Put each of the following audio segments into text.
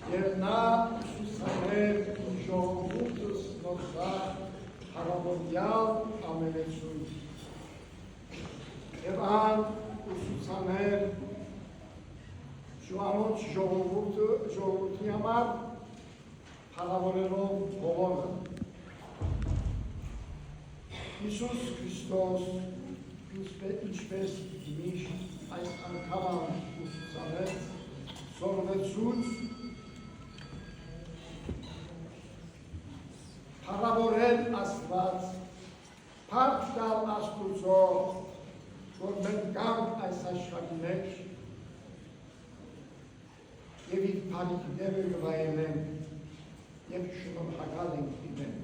Եվ նա ուսուցաներ ժողովուրդս նորսա հարավոտյալ ամենեցուն։ Եվ ան ուսուցաներ շուանոց ժողովուրդի համար հարավորելով բոլորը։ Հիսուս Քրիստոս ինչպես միշտ այս անգամ ուսուցանեց, սորվեցուց հարավորել Աստված, փառք տալ Աստուծո, որ մենք կանք այս աշխարհի մեջ եւ իր փառքները կվայելենք եւ շնորհակալ ենք իրեն։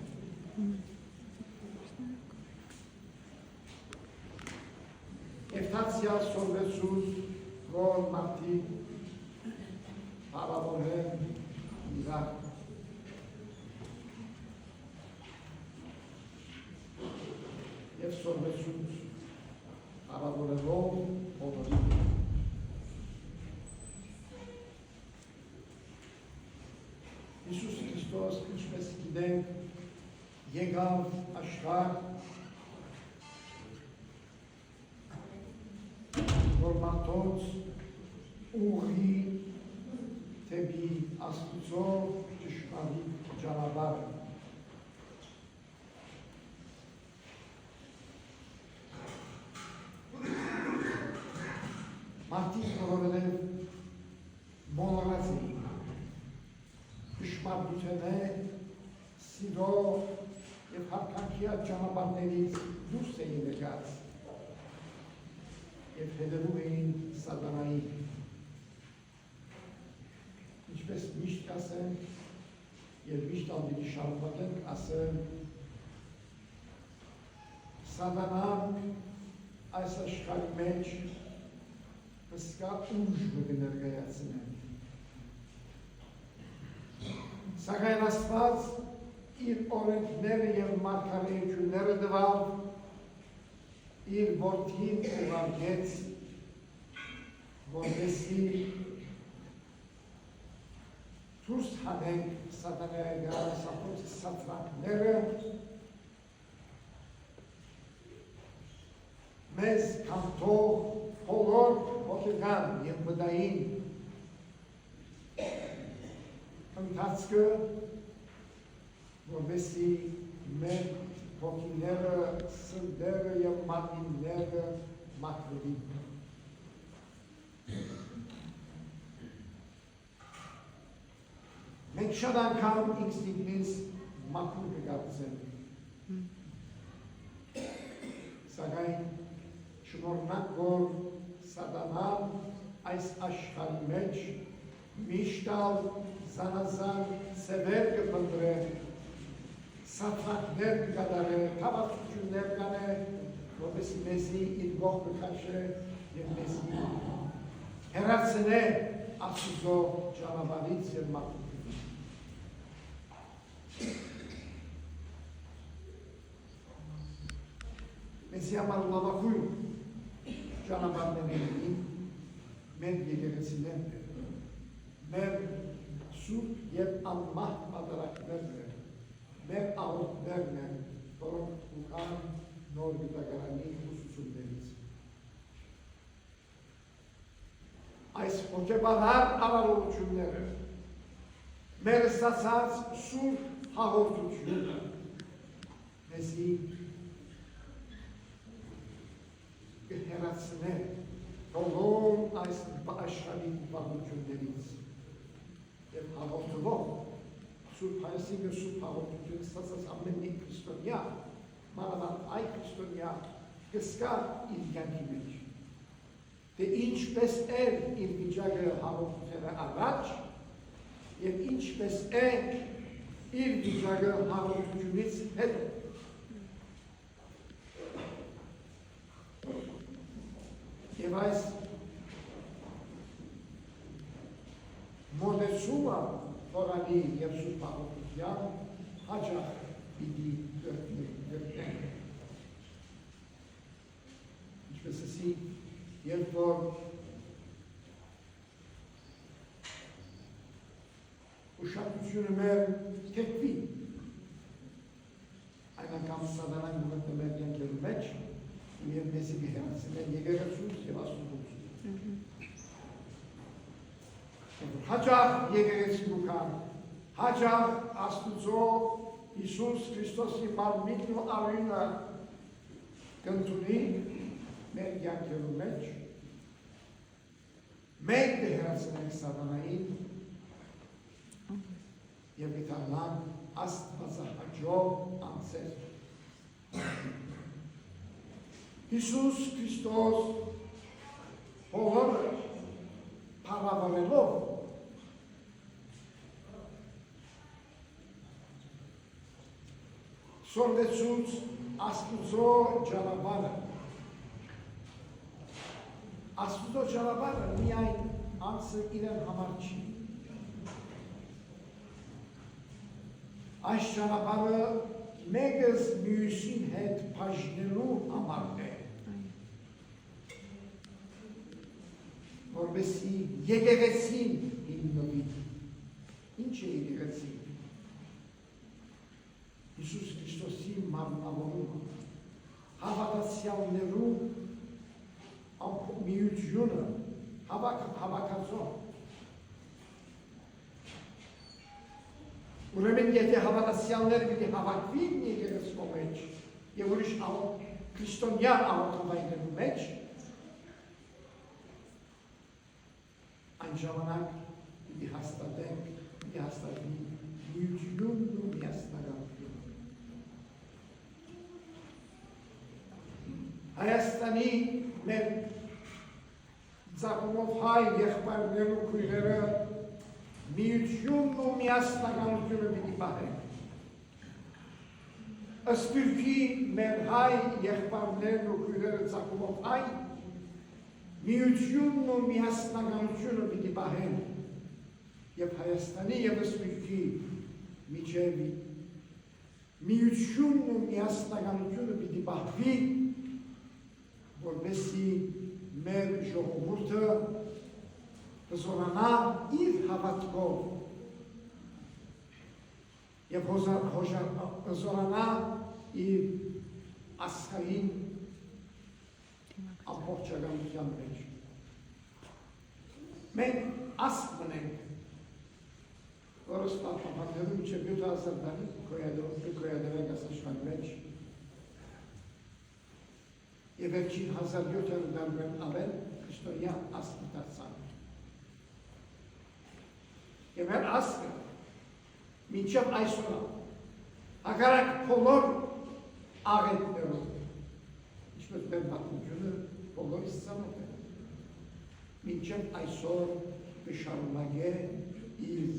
Եվ թացիա սորվեցուց, որ մարդիկ հարավորեն իրար։ Եվ սորվեցուց հարավորելով բոլորի։ Հիսուս Քրիստոս, ինչպես գիտենք, եկավ աշխարհ, որ մարդոց ուղղի թեպի Աստուծո ճշմարիտ ճանապարհը։ Մարդիկ որովհետև մոլորած էին, ճշմարտությունը, սիրո և հարկանքի ճանապարհներից դուրս էին եկած և հետևում էին սատանային։ Ինչպես միշտ կասենք և միշտ անդիրի շարունակենք ասել, սատանան այս աշխարհի մեջ հսկա ուժ կներկայացնեն։ Սակայն Աստված իր օրենքները և մարգարեությունները տվավ, իր որդին ուղարկեց, որպեսզի դուրս հանենք սատանայի սատրանքները, մեզ կանթող բոլոր հոգեկան և մտային ընթացքը, որպեսզի մեր հոգիները, սրտերը և մարմինները մաքրվին։ Մենք շատ անգամ ինքնիկնից մաքուր կգործենք, սակայն շնորհնանք, որ սատանան այս աշխարհի մեջ միշտ զանազան սևեր կփնտրե, սատրանքներ կկատարե, թավացություններ կանե, որպեսզի մեզի իր ողքը քաշե և մեզի հեռացնե Աստուծո ճանապարհից և մաքրությունից։ Մեզի համար լավագույն ճանապարհները են մեր եկեղեցիներն են, մեր սուրբ և անմահ պատարագներն են, մեր աղոթքներն են, որոնք ուղղան նոր գիտակարանի ուսուցումներից։ Այս հոգեբանար արարողությունները, մեր ստացած սուրբ հաղորդությունը մեզի կհեռացնե բոլոր այս աշխարհի բաղություններից և հաղորդելով Սուրբ Հայասիգը սուրբ հաղորդությունը ստացած ամեն մի քրիստոնյա, մանավանդ այ քրիստոնյա կզգա իր կյանքի մեջ, թե ինչպես է իր վիճակը հաղորդությունը առաջ և ինչպես է իր վիճակը հաղորդությունից հետո։ Եվ այս մոտեցումը Թորանի և սուրբ հաղորդության հաճախ պիտի գտնենք։ Ինչպես ասի, երբ որ ուշադրությունը մեր կետվի, այն անգամ սատանան գուղետնը մեր յանքերու մեջ, և մեզի գհերացնել եկեղեցուց և աստուծություն։ Հաճախ եկեղեցի կան, հաճախ աստուծո Հիսուս Քրիստոսի մարմինն ու արյունը կընդունի մեր յանքերու մեջ, մենք դհերացնենք սատանային և գտանան աստվածահաճո անձեր։ Հիսուս Քրիստոս բոլորը փառաբանելով սորվեցուց աստուծո ճանապարհը։ Աստուծո ճանապարհը միայն անձը իրեն համար չի։ Այս ճանապարհը մեկս մյուսին հետ բաժնելու համար է, որպեսզի եկեղեցին հիմնվի։ Ինչ է եկեղեցին։ Հիսուս Քրիստոսի մարմնավորումը, հավատացյալներու միությունը, հավաքածո։ Ուրեմն եթե հավատացյալները պիտի հավաքվին եկեղեցու մեջ և ուրիշ քրիստոնյա աղոթավայրներու մեջ, այն ժամանակ պիտի հաստատվի միությունն ու միասնականությունը։ Հայաստանի մեր ծագումով հայ եղբայրներու քույրերը միությունն ու միասնականությունը պիտի պահեն։ Սփյուռքի մեր հայ եղբայրներն ու քույրերը ծագումով հայ միությունն ու միասնականությունը պիտի պահեն և Հայաստանի և Սփյուռքի միջև միությունն ու միասնականությունը պիտի պահվի, որպեսզի մեր ժողովուրդը հզորանա իր հավատքով և հզորանա իր աշխարհին ամբողջականության մեջ։ Մենք ասկ մնենք, որս պատմականներում մինչև 7000 տարի գոյատևենք աշխարհի մեջ և վերջին 1700 տարիներ ավել քրիստոնյա ասկ դարձան։ Եվ մեր ասկը մինչև այսօր հակառակ բոլոր աղետներով, ինչպես մեր պատմությունը բոլորիս ծանոթ է, մինչև այսօր կշարունակե իր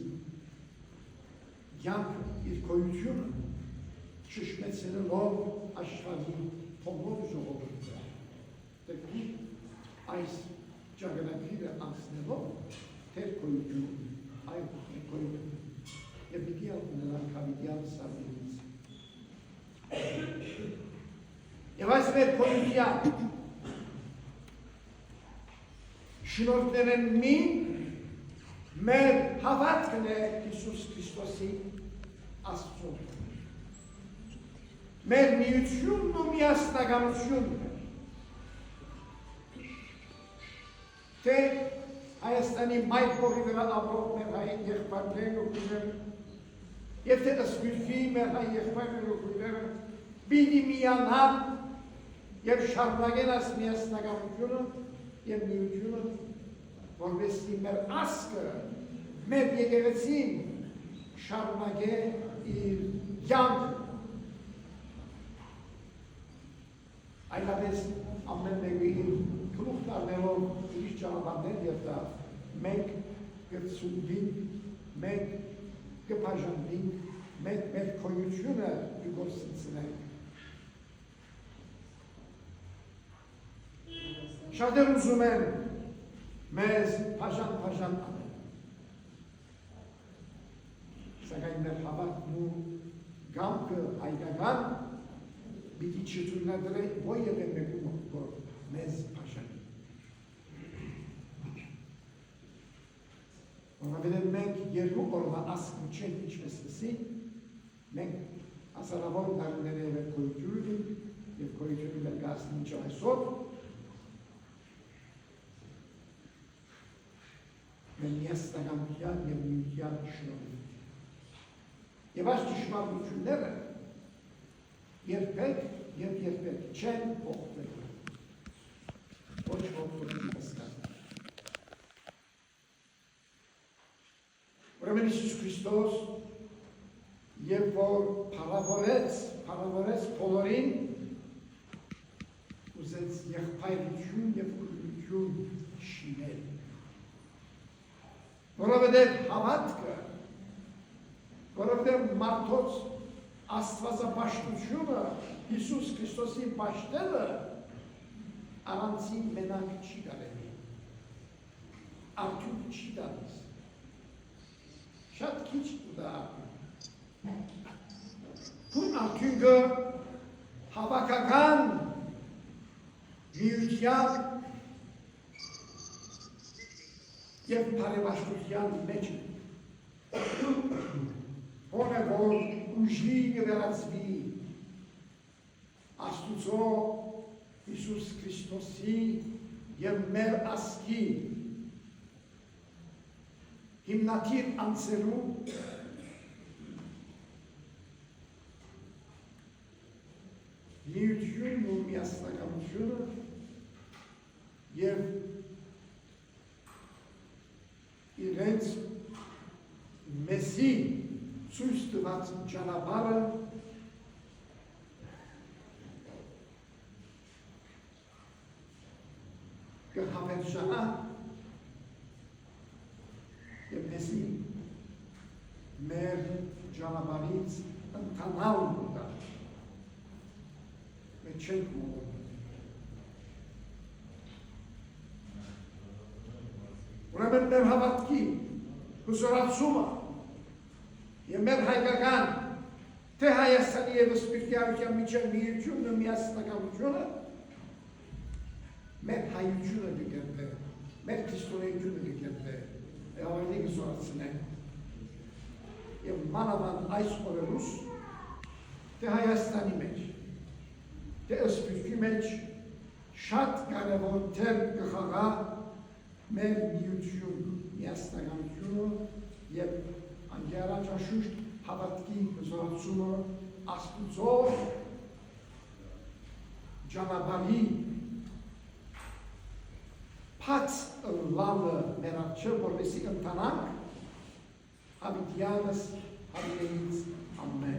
յանքը, իր գոյությունը շշմեցնելով աշխարհի բոլոր ժողովուրդը։ Դեպի այս ճակատագիրը անցնելով թեր գոյություն այլ գոյություն և պիտի նրանք հավիտյալ սարդինից։ Եվ այս մեր գոյության շնորհներն մին մեր հավատքն է Հիսուս Քրիստոսի Աստծուն։ Մեր միությունն ու միասնականությունն է։ Թե Հայաստանի մայր փողի վրա ապրող մեր հայ եղբայրներն ու քույրերը և թե Սփյուռքի մեր հայ եղբայրներն ու քույրերը պիտի միանան և շարունակեն այս միասնականությունը և միությունը, որպեսզի մեր ասկը, մեր եկեղեցին շարունակե իր յանքը։ Այլապես ամեն մեկը իր գլուխ տառնելով ուրիշ ճանապարհներ եղտա, մենք կցուգվենք, մենք կբաժանվենք, մենք մեր գոյությունը կգործեցնենք։ Շատեր ուզում են մեզ բաժան անել, սակայն մեր հավատքն ու գամքը հայկական պիտի չթույլատրի որևէ մեկում, որ մեզ բաժանի։ Որովհետև մենք երկու օրվա ասկ մենք հազարավոր տարիների հետ գոյություն ունենք եւ գոյություն մեր գազն ինչ այսօր մեր միասնականության եւ միության շնորհիվ եւ այս ճշմարտությունները երբեք չեն փոխվելու ոչ ոք չհասկանա Ուրեմն Հիսուս Քրիստոս երբ որ փառավորեց բոլորին ուզեց եղբայրություն եւ ուրույնություն շինել որովհետեւ հավատքը որովհետեւ մարդոց աստվածապաշտությունը Հիսուս Քրիստոսի պաշտելը առանցին մենակ չի կարելի արդյունք չի տալիս շատ քիչ դա Թուն արդյունքը հավաքական միության և բարեբաշխության մեջ հոնը որ ուժի կվերածվի Աստուծո Հիսուս Քրիստոսի և մեր ասկի հիմնադիր անձերու միությունն ու միասնականությունը և իրենց մեզի ցույց տված ճանապարհը կհավերժանա և մեզի մեր ճանապարհից ընթանալ կտա Մենք չենք մոռանում Ուրեմն մեր հավատքի հուսորացումը և մեր հայկական թե Հայաստանի և սպիրտիարության միջև միությունն ու միասնականությունը մեր հայությունը կգրպե, մեր քրիստոնեությունը կգրպե ավելի կզորացնենք և մանավանդ այս օրերուս թե Հայաստանի մեջ թե սպիրտի մեջ շատ կարևոր դեր կխաղա մեր միություն, միասնականությունը և անկեղարաչաշուշտ հավատքի զորացումը Աստուծո ճանապարհի փած լավը մեր առջև որպեսզի ընթանանք հավիտյանս հավիտենից ամեն